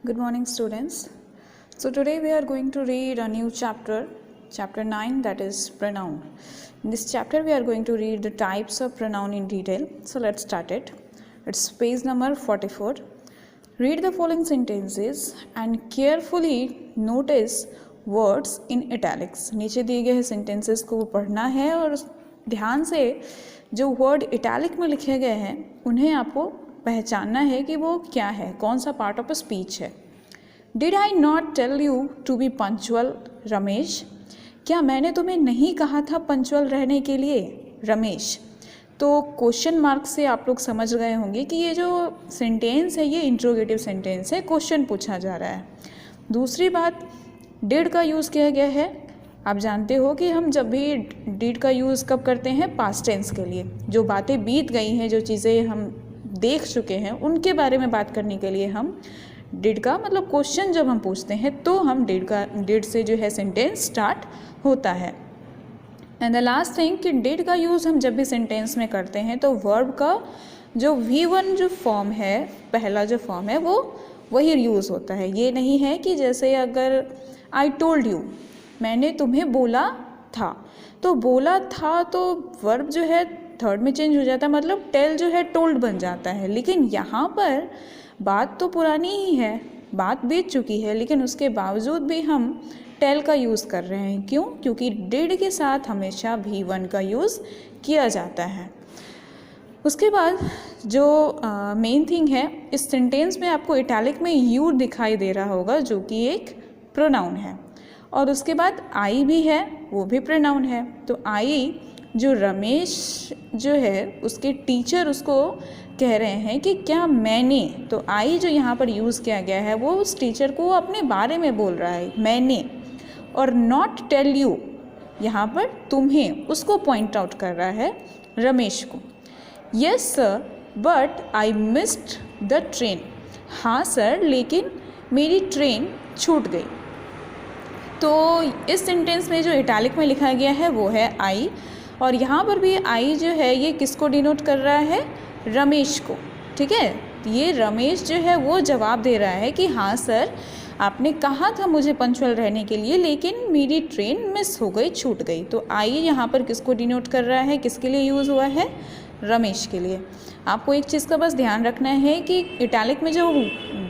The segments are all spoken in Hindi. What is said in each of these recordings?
Good morning, students. So today we are going to read a new chapter, chapter 9, that is pronoun. In this chapter we are going to read the types of pronoun in detail. So let's start it. It's page number 44. Read the following sentences and carefully notice words in italics. नीचे दिए गए sentences को पढ़ना है और ध्यान से जो word italic में लिखे गए हैं उन्हें आपको पहचानना है कि वो क्या है, कौन सा पार्ट ऑफ स्पीच है. Did I not tell you to be punctual Ramesh? क्या मैंने तुम्हें नहीं कहा था पंक्चुअल रहने के लिए रमेश? तो क्वेश्चन मार्क से आप लोग समझ गए होंगे कि ये जो सेंटेंस है ये इंट्रोगेटिव सेंटेंस है, क्वेश्चन पूछा जा रहा है. दूसरी बात, डिड का यूज़ किया गया है. आप जानते हो कि हम जब भी डिड का यूज़ कब करते हैं? पास्ट टेंस के लिए. जो बातें बीत गई हैं, जो चीज़ें हम देख चुके हैं, उनके बारे में बात करने के लिए हम डिड का मतलब क्वेश्चन जब हम पूछते हैं तो हम डिड से जो है सेंटेंस स्टार्ट होता है. एंड द लास्ट थिंग कि डिड का यूज़ हम जब भी सेंटेंस में करते हैं तो वर्ब का जो V1 जो फॉर्म है, पहला जो फॉर्म है वो वही यूज़ होता है. ये नहीं है कि जैसे अगर आई टोल्ड यू, मैंने तुम्हें बोला था, तो बोला था तो वर्ब जो है थर्ड में चेंज हो जाता है, मतलब टेल जो है टोल्ड बन जाता है. लेकिन यहाँ पर बात तो पुरानी ही है, बात बीत चुकी है, लेकिन उसके बावजूद भी हम टेल का यूज़ कर रहे हैं. क्यों? क्योंकि डिड के साथ हमेशा V1 का यूज़ किया जाता है. उसके बाद जो मेन थिंग है, इस सेंटेंस में आपको इटैलिक में यू दिखाई दे रहा होगा जो कि एक प्रोनाउन है. और उसके बाद आई भी है, वो भी प्रोनाउन है. तो आई जो रमेश जो है उसके टीचर उसको कह रहे हैं कि क्या मैंने, तो आई जो यहाँ पर यूज़ किया गया है वो उस टीचर को अपने बारे में बोल रहा है, मैंने. और नॉट टेल यू यहाँ पर तुम्हें, उसको पॉइंट आउट कर रहा है रमेश को. Yes sir but I missed the train. हाँ सर लेकिन मेरी ट्रेन छूट गई. तो इस सेंटेंस में जो इटैलिक में लिखा गया है वो है आई, और यहाँ पर भी आई जो है ये किसको डिनोट कर रहा है? रमेश को. ठीक है, ये रमेश जो है वो जवाब दे रहा है कि हाँ सर आपने कहा था मुझे पंक्चुअल रहने के लिए, लेकिन मेरी ट्रेन मिस हो गई, छूट गई. तो आई यहाँ पर किसको डिनोट कर रहा है, किसके लिए यूज़ हुआ है? रमेश के लिए. आपको एक चीज़ का बस ध्यान रखना है कि इटैलिक में जो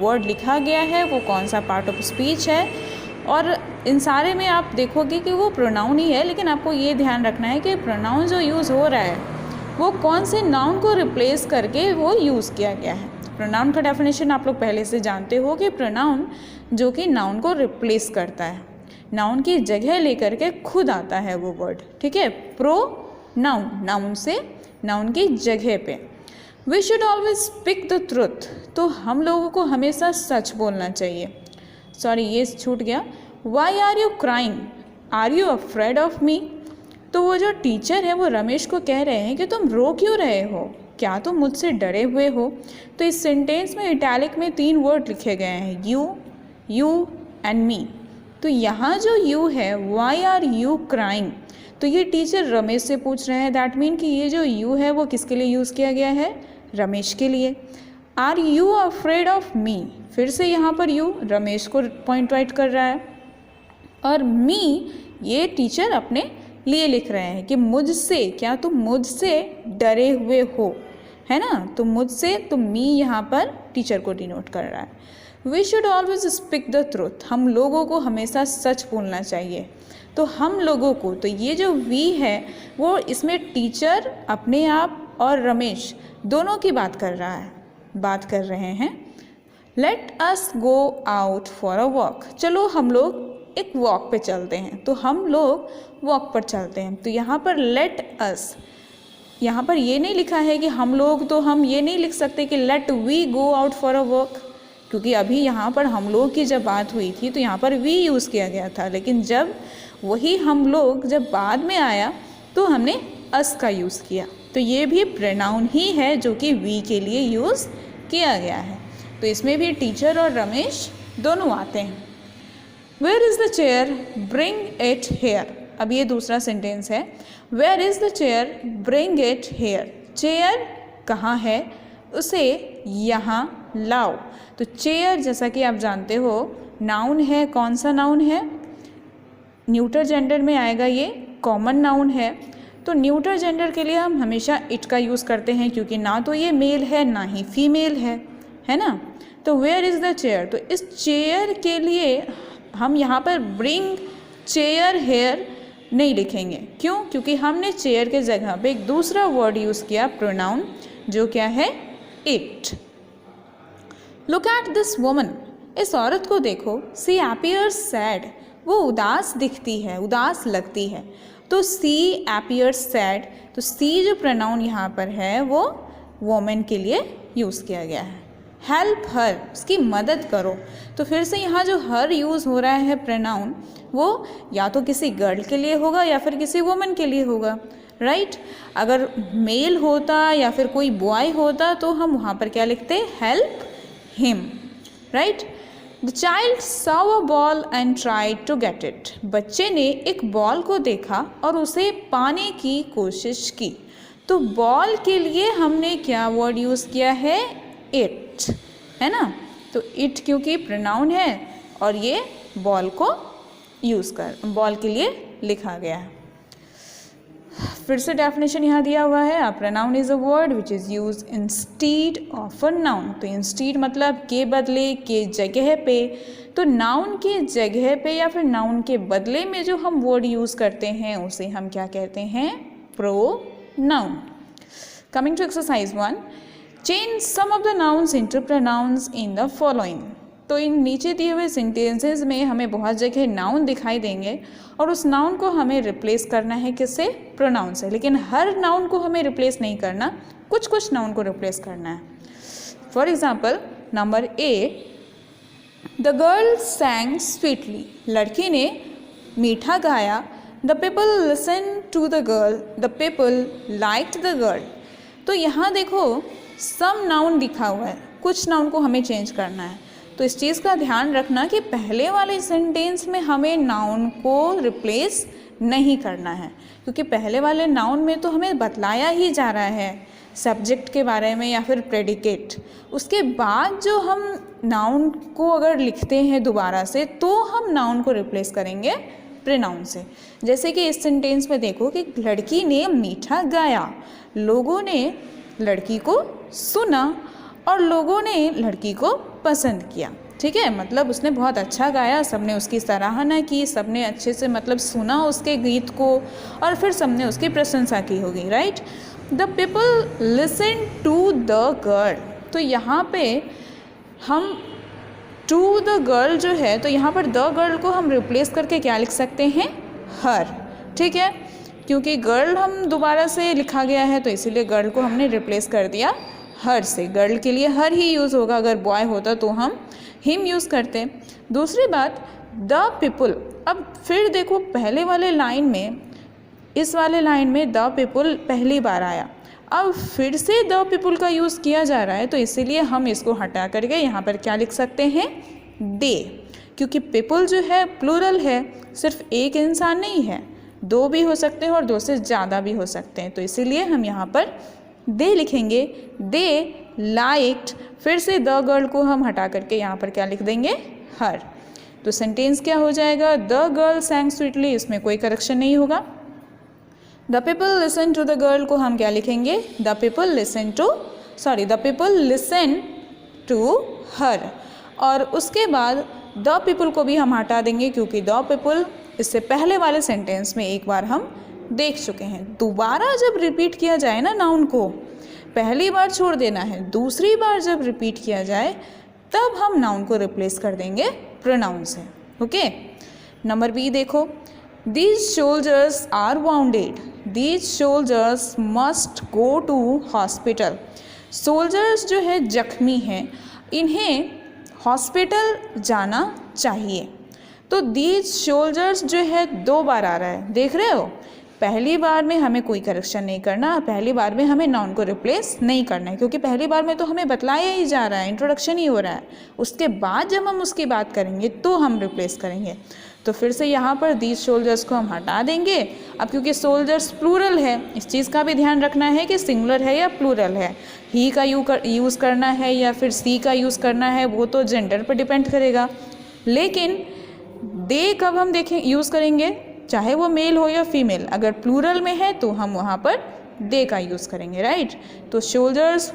वर्ड लिखा गया है वो कौन सा पार्ट ऑफ स्पीच है, और इन सारे में आप देखोगे कि वो प्रोनाउन ही है, लेकिन आपको ये ध्यान रखना है कि प्रोनाउन जो यूज़ हो रहा है वो कौन से नाउन को रिप्लेस करके वो यूज़ किया गया है. प्रोनाउन का डेफिनेशन आप लोग पहले से जानते हो कि प्रोनाउन जो कि नाउन को रिप्लेस करता है, नाउन की जगह लेकर के खुद आता है वो वर्ड. ठीक है, प्रो नाउन, नाउन से नाउन की जगह पे. We should always speak the truth. तो हम लोगों को हमेशा सच बोलना चाहिए. सॉरी ये छूट गया. Why are you crying? Are you afraid of me? तो वो जो टीचर है वो रमेश को कह रहे हैं कि तुम रो क्यों रहे हो, क्या तुम मुझसे डरे हुए हो? तो इस सेंटेंस में इटैलिक में 3 वर्ड लिखे गए हैं, यू एंड मी. तो यहाँ जो यू है, वाई आर यू क्राइंग, तो ये टीचर रमेश से पूछ रहे हैं. दैट मीन कि ये जो यू है वो किसके लिए यूज़ किया गया है? रमेश के लिए. Are you afraid of me, फिर से यहाँ पर यू रमेश को पॉइंट आउट कर रहा है, और मी ये टीचर अपने लिए लिख रहे हैं कि मुझसे, क्या तुम मुझसे डरे हुए हो, है ना? तो मुझसे, तो मी यहाँ पर टीचर को डिनोट कर रहा है. We should always speak the truth. हम लोगों को हमेशा सच बोलना चाहिए. तो हम लोगों को, तो ये जो वी है वो इसमें टीचर, अपने आप और रमेश दोनों की बात कर रहे हैं. Let us go out for a walk. चलो हम लोग एक वॉक पे चलते हैं. तो हम लोग वॉक पर चलते हैं. तो यहाँ पर लेट अस, यहाँ पर ये नहीं लिखा है कि हम लोग, तो हम ये नहीं लिख सकते कि let we go out for a walk, क्योंकि अभी यहाँ पर हम लोग की जब बात हुई थी तो यहाँ पर वी यूज़ किया गया था. लेकिन जब वही हम लोग जब बाद में आया तो हमने अस का यूज़ किया. तो ये भी प्रोनाउन ही है जो कि वी के लिए यूज़ किया गया है. तो इसमें भी टीचर और रमेश दोनों आते हैं. Where is the chair? Bring it here. अब ये दूसरा सेंटेंस है. Where is the chair? Bring it here. Chair कहाँ है? उसे यहाँ लाओ। तो चेयर जैसा कि आप जानते हो नाउन है, कौन सा नाउन है, न्यूटर जेंडर में आएगा, ये कॉमन नाउन है। तो न्यूटर जेंडर के लिए हम हमेशा इट का यूज़ करते हैं क्योंकि ना तो ये मेल है ना ही फीमेल है ना। तो वेयर इज़ द चेयर, तो इस चेयर के लिए हम यहाँ पर ब्रिंग चेयर हेयर नहीं लिखेंगे। क्यों? क्योंकि हमने चेयर के जगह पे एक दूसरा वर्ड यूज़ किया प्रोनाउन, जो क्या है, it. Look at this woman, इस औरत को देखो, सी अपीयर्स सैड, वो उदास दिखती है, उदास लगती है। तो सी अपीयर्स सैड, तो सी जो प्रोनाउन यहाँ पर है वो वोमेन के लिए यूज़ किया गया है। हेल्प हर, उसकी मदद करो। तो फिर से यहाँ जो हर यूज़ हो रहा है प्रोनाउन, वो या तो किसी गर्ल के लिए होगा या फिर किसी वुमन के लिए होगा, राइट। अगर मेल होता या फिर कोई बॉय होता तो हम वहाँ पर क्या लिखते, help him, right. The child saw a ball and tried to get it, बच्चे ने एक बॉल को देखा और उसे पाने की कोशिश की। तो बॉल के लिए हमने क्या वर्ड यूज़ किया है, इट, है ना। तो इट क्योंकि प्रोनाउन है और ये बॉल को बॉल के लिए लिखा गया है। फिर से डेफिनेशन यहाँ दिया हुआ है, a pronoun is a word which is use instead of a noun. तो इंस्टीड मतलब के बदले, के जगह पे। तो नाउन के जगह पे या फिर नाउन के बदले में जो हम वर्ड यूज़ करते हैं उसे हम क्या कहते हैं, pronoun. Coming to exercise 1, change some of the nouns into pronouns in the following. तो इन नीचे दिए हुए सेंटेंसेस में हमें बहुत जगह नाउन दिखाई देंगे और उस नाउन को हमें रिप्लेस करना है किससे, प्रोनाउन से। लेकिन हर नाउन को हमें रिप्लेस नहीं करना, कुछ कुछ नाउन को रिप्लेस करना है। For example number A, the girl sang sweetly, लड़की ने मीठा गाया। The people listen to the girl, the people liked the girl. तो यहाँ देखो सम नाउन लिखा हुआ है, कुछ नाउन को हमें चेंज करना है। तो इस चीज़ का ध्यान रखना कि पहले वाले सेंटेंस में हमें नाउन को रिप्लेस नहीं करना है, क्योंकि पहले वाले नाउन में तो हमें बतलाया ही जा रहा है सब्जेक्ट के बारे में या फिर प्रेडिकेट। उसके बाद जो हम नाउन को अगर लिखते हैं दोबारा से तो हम नाउन को रिप्लेस करेंगे प्रोनाउन से। जैसे कि इस सेंटेंस में देखो कि लड़की ने मीठा गाया, लोगों ने लड़की को सुना और लोगों ने लड़की को पसंद किया। ठीक है, मतलब उसने बहुत अच्छा गाया, सबने उसकी सराहना की, सबने अच्छे से मतलब सुना उसके गीत को और फिर सबने उसकी प्रशंसा की होगी, right. The people listen to the girl, तो यहाँ पे हम टू द गर्ल जो है, तो यहाँ पर द गर्ल को हम रिप्लेस करके क्या लिख सकते हैं, हर। ठीक है, क्योंकि गर्ल हम दोबारा से लिखा गया है तो इसीलिए गर्ल को हमने रिप्लेस कर दिया हर से। गर्ल के लिए हर ही यूज़ होगा, अगर बॉय होता तो हम हिम यूज़ करते। दूसरी बात, द पीपल, अब फिर देखो पहले वाले लाइन में, इस वाले लाइन में द पीपल पहली बार आया, अब फिर से द पीपल का यूज़ किया जा रहा है, तो इसीलिए हम इसको हटा करके यहाँ पर क्या लिख सकते हैं, दे। क्योंकि पीपल जो है प्लूरल है, सिर्फ एक इंसान नहीं है, दो भी हो सकते हैं और दो से ज़्यादा भी हो सकते हैं, तो इसीलिए हम यहाँ पर दे लिखेंगे। दे लाइक्ड, फिर से द गर्ल को हम हटा करके यहाँ पर क्या लिख देंगे, हर। तो सेंटेंस क्या हो जाएगा, द गर्ल सैंग स्वीटली, इसमें कोई करेक्शन नहीं होगा। The people listen to the girl को हम क्या लिखेंगे, the people listen to her. और उसके बाद द पीपल को भी हम हटा देंगे, क्योंकि द पीपल इससे पहले वाले सेंटेंस में एक बार हम देख चुके हैं। दोबारा जब रिपीट किया जाए ना नाउन को, पहली बार छोड़ देना है, दूसरी बार जब रिपीट किया जाए तब हम नाउन को रिप्लेस कर देंगे प्रोनाउन से। ओके, नंबर बी देखो, these soldiers are wounded, these soldiers must go to hospital. Soldiers जो है जख्मी हैं, इन्हें हॉस्पिटल जाना चाहिए। तो दीज सोल्जर्स जो है दो बार आ रहा है, देख रहे हो। पहली बार में हमें कोई करेक्शन नहीं करना, पहली बार में हमें नाउन को रिप्लेस नहीं करना है, क्योंकि पहली बार में तो हमें बतलाया ही जा रहा है, इंट्रोडक्शन ही हो रहा है। उसके बाद जब हम उसकी बात करेंगे तो हम रिप्लेस करेंगे। तो फिर से यहाँ पर दीज सोल्जर्स को हम हटा देंगे। अब क्योंकि सोल्जर्स प्लूरल है, इस चीज़ का भी ध्यान रखना है कि सिंगुलर है या प्लूरल है, ही का यूज़ करना है या फिर सी का यूज़ करना है, वो तो जेंडर पर डिपेंड करेगा। लेकिन दे कब हम देखें यूज़ करेंगे, चाहे वो मेल हो या फीमेल, अगर प्लूरल में है तो हम वहाँ पर दे का यूज़ करेंगे, राइट। तो सोल्जर्स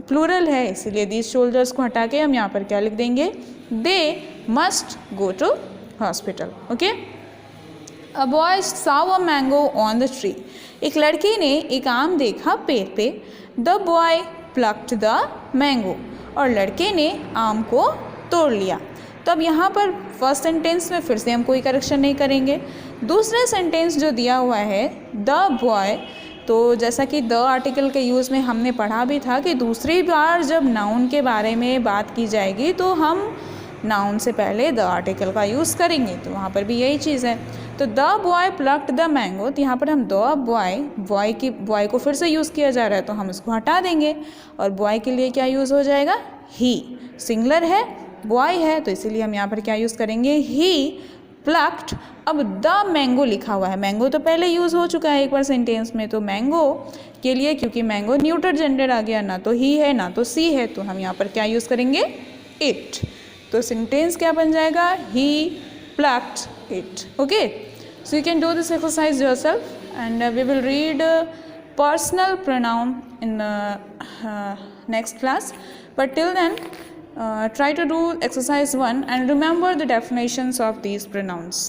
प्लूरल है, इसीलिए दीज सोल्जर्स को हटा के हम यहाँ पर क्या लिख देंगे, they must go to hospital. Okay. A boy saw a mango on the tree, एक लड़के ने एक आम देखा पेड़ पे। The boy plucked the mango, और लड़के ने आम को तोड़ लिया। तो अब यहाँ पर फर्स्ट सेंटेंस में फिर से हम कोई करेक्शन नहीं करेंगे। दूसरे सेंटेंस जो दिया हुआ है द बॉय, तो जैसा कि द आर्टिकल के यूज़ में हमने पढ़ा भी था कि दूसरी बार जब नाउन के बारे में बात की जाएगी तो हम नाउन से पहले द आर्टिकल का यूज़ करेंगे, तो वहाँ पर भी यही चीज़ है। तो the boy plucked the mango, तो यहाँ पर हम द बॉय को फिर से यूज़ किया जा रहा है तो हम इसको हटा देंगे, और बॉय के लिए क्या यूज़ हो जाएगा, ही। सिंगुलर है, बॉय है, तो इसीलिए हम यहाँ पर क्या यूज़ करेंगे, ही प्लक्ड। अब द मैंगो लिखा हुआ है, मैंगो तो पहले यूज़ हो चुका है एक बार सेंटेंस में, तो मैंगो के लिए क्योंकि मैंगो न्यूटर जेंडर आ गया, ना तो ही है ना तो सी है, तो हम यहाँ पर क्या यूज़ करेंगे, इट। तो सेंटेंस क्या बन जाएगा, he plucked it. Okay, so you can do this exercise yourself and we will read personal pronoun in next class, but till then try to do exercise 1 and remember the definitions of these pronouns.